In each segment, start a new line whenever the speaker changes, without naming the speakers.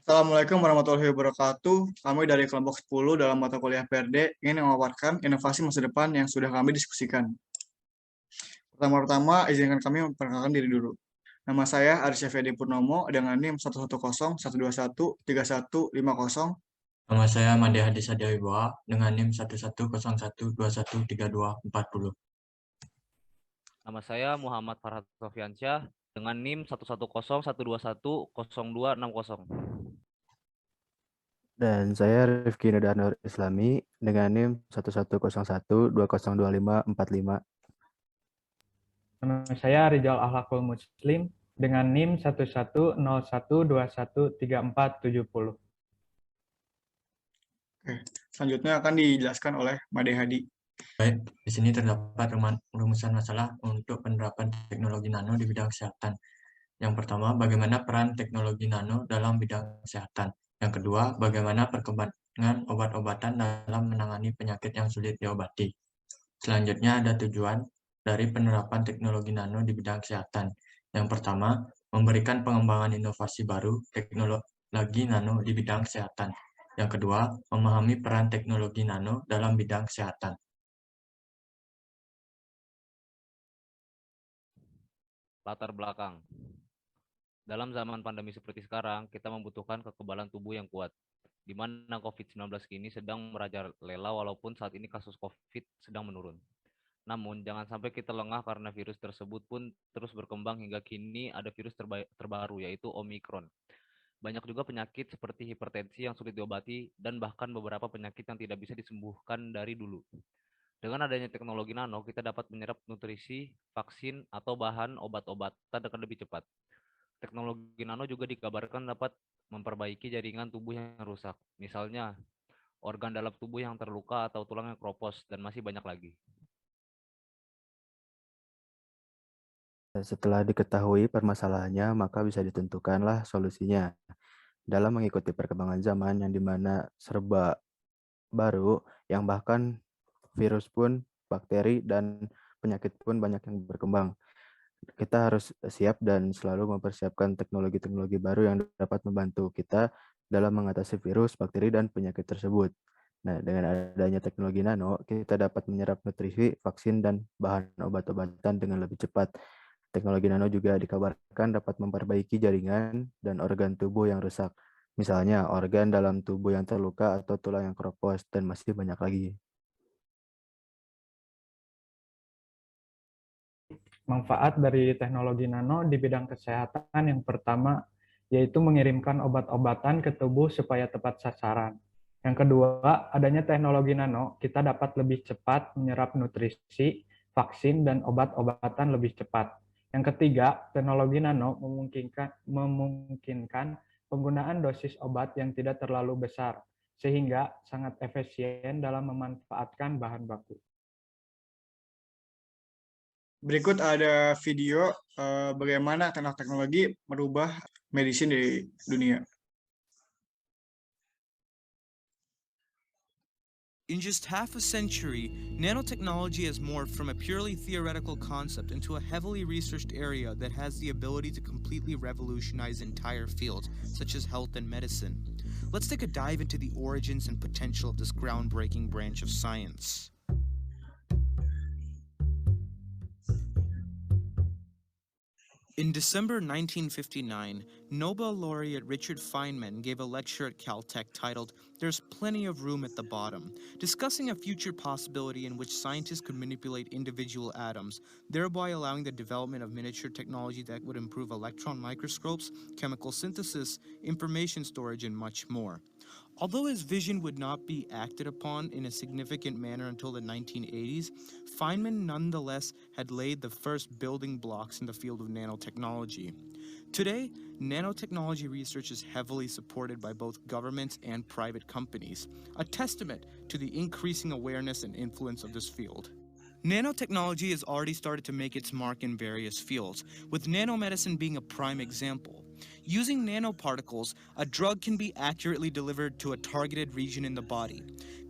Assalamualaikum warahmatullahi wabarakatuh. Kami dari kelompok 10 dalam mata kuliah PRD ingin memaparkan inovasi masa depan yang sudah kami diskusikan. Pertama-tama, izinkan kami memperkenalkan diri dulu. Nama saya Aris Syafedi Purnomo dengan NIM 110-121-3150.
Nama saya Made Hadis Adiawibowo dengan NIM 110121323240.
Nama saya Muhammad Farhad Sofiansyah dengan NIM 110-121-0260.
Dan saya Rifki Nudanur Islami dengan NIM 1101202545.
Nama saya Rizal Ahlakul Muslim dengan NIM 1101213470.
Selanjutnya akan dijelaskan oleh Made Hadi.
Baik, di sini terdapat rumusan masalah untuk penerapan teknologi nano di bidang kesehatan. Yang pertama, bagaimana peran teknologi nano dalam bidang kesehatan. Yang kedua, bagaimana perkembangan obat-obatan dalam menangani penyakit yang sulit diobati. Selanjutnya ada tujuan dari penerapan teknologi nano di bidang kesehatan. Yang pertama, memberikan pengembangan inovasi baru teknologi nano di bidang kesehatan. Yang kedua, memahami peran teknologi nano dalam bidang kesehatan.
Latar belakang. Dalam zaman pandemi seperti sekarang, kita membutuhkan kekebalan tubuh yang kuat, di mana COVID-19 kini sedang merajalela walaupun saat ini kasus COVID sedang menurun. Namun, jangan sampai kita lengah karena virus tersebut pun terus berkembang hingga kini ada virus terbaru, yaitu Omicron. Banyak juga penyakit seperti hipertensi yang sulit diobati dan bahkan beberapa penyakit yang tidak bisa disembuhkan dari dulu. Dengan adanya teknologi nano, kita dapat menyerap nutrisi, vaksin, atau bahan obat-obatan dengan lebih cepat. Teknologi nano juga dikabarkan dapat memperbaiki jaringan tubuh yang rusak, misalnya organ dalam tubuh yang terluka atau tulang yang keropos, dan masih banyak lagi.
Setelah diketahui permasalahannya, maka bisa ditentukanlah solusinya. Dalam mengikuti perkembangan zaman yang dimana serba baru, yang bahkan virus pun, bakteri, dan penyakit pun banyak yang berkembang. Kita harus siap dan selalu mempersiapkan teknologi-teknologi baru yang dapat membantu kita dalam mengatasi virus, bakteri, dan penyakit tersebut. Nah, dengan adanya teknologi nano, kita dapat menyerap nutrisi, vaksin, dan bahan obat-obatan dengan lebih cepat. Teknologi nano juga dikabarkan dapat memperbaiki jaringan dan organ tubuh yang rusak. Misalnya, organ dalam tubuh yang terluka atau tulang yang keropos, dan masih banyak lagi.
Manfaat dari teknologi nano di bidang kesehatan yang pertama yaitu mengirimkan obat-obatan ke tubuh supaya tepat sasaran. Yang kedua, adanya teknologi nano, kita dapat lebih cepat menyerap nutrisi, vaksin, dan obat-obatan lebih cepat. Yang ketiga, teknologi nano memungkinkan penggunaan dosis obat yang tidak terlalu besar, sehingga sangat efisien dalam memanfaatkan bahan baku.
Berikut ada video bagaimana teknologi merubah medicine di dunia.
In just half a century, nanotechnology has morphed from a purely theoretical concept into a heavily researched area that has the ability to completely revolutionize entire fields, such as health and medicine. Let's take a dive into the origins and potential of this groundbreaking branch of science. In December 1959, Nobel laureate Richard Feynman gave a lecture at Caltech titled "There's Plenty of Room at the Bottom," discussing a future possibility in which scientists could manipulate individual atoms, thereby allowing the development of miniature technology that would improve electron microscopes, chemical synthesis, information storage, and much more. Although his vision would not be acted upon in a significant manner until the 1980s, Feynman nonetheless had laid the first building blocks in the field of nanotechnology. Today, nanotechnology research is heavily supported by both governments and private companies, a testament to the increasing awareness and influence of this field. Nanotechnology has already started to make its mark in various fields, with nanomedicine being a prime example. Using nanoparticles, a drug can be accurately delivered to a targeted region in the body.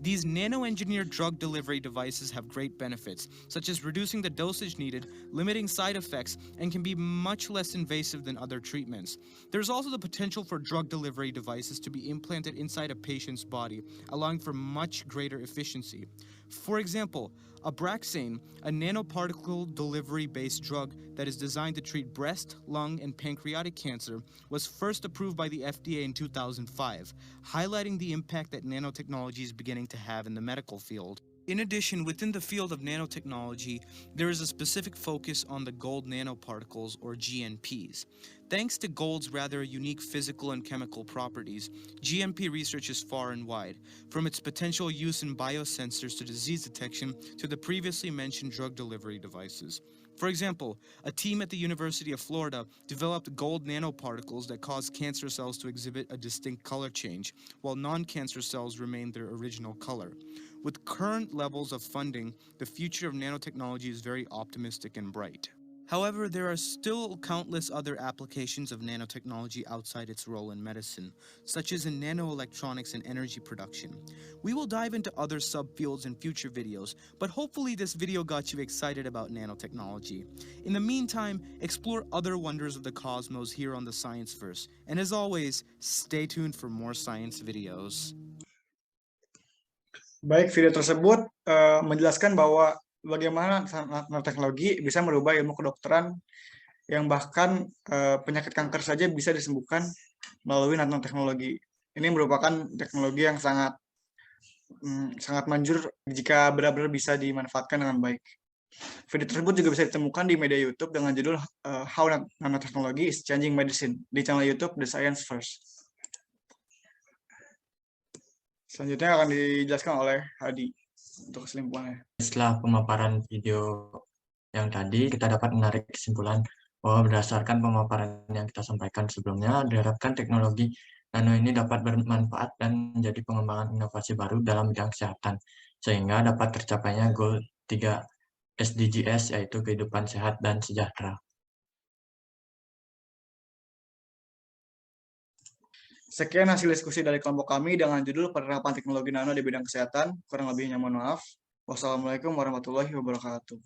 These nano-engineered drug delivery devices have great benefits, such as reducing the dosage needed, limiting side effects, and can be much less invasive than other treatments. There's also the potential for drug delivery devices to be implanted inside a patient's body, allowing for much greater efficiency. For example, Abraxane, a nanoparticle delivery-based drug that is designed to treat breast, lung, and pancreatic cancer, was first approved by the FDA in 2005, highlighting the impact that nanotechnology is beginning to have in the medical field. In addition, within the field of nanotechnology, there is a specific focus on the gold nanoparticles, or GNPs. Thanks to gold's rather unique physical and chemical properties, GNP research is far and wide, from its potential use in biosensors to disease detection to the previously mentioned drug delivery devices. For example, a team at the University of Florida developed gold nanoparticles that cause cancer cells to exhibit a distinct color change, while non-cancer cells remain their original color. With current levels of funding, the future of nanotechnology is very optimistic and bright. However, there are still countless other applications of nanotechnology outside its role in medicine, such as in nanoelectronics and energy production. We will dive into other subfields in future videos, but hopefully this video got you excited about nanotechnology. In the meantime, explore other wonders of the cosmos here on the Scienceverse, and as always, stay tuned for more science videos.
Baik, video tersebut menjelaskan bahwa bagaimana nanoteknologi bisa merubah ilmu kedokteran yang bahkan penyakit kanker saja bisa disembuhkan melalui nanoteknologi. Ini merupakan teknologi yang sangat manjur jika benar-benar bisa dimanfaatkan dengan baik. Video tersebut juga bisa ditemukan di media YouTube dengan judul How Nanotechnology is Changing Medicine di channel YouTube The Scienceverse. Selanjutnya akan dijelaskan oleh Hadi untuk kesimpulannya.
Setelah pemaparan video yang tadi, kita dapat menarik kesimpulan bahwa berdasarkan pemaparan yang kita sampaikan sebelumnya, diharapkan teknologi nano ini dapat bermanfaat dan menjadi pengembangan inovasi baru dalam bidang kesehatan, sehingga dapat tercapainya goal 3 SDGs, yaitu kehidupan sehat dan sejahtera.
Sekian hasil diskusi dari kelompok kami dengan judul penerapan teknologi nano di bidang kesehatan. Kurang lebihnya mohon maaf. Wassalamualaikum warahmatullahi wabarakatuh.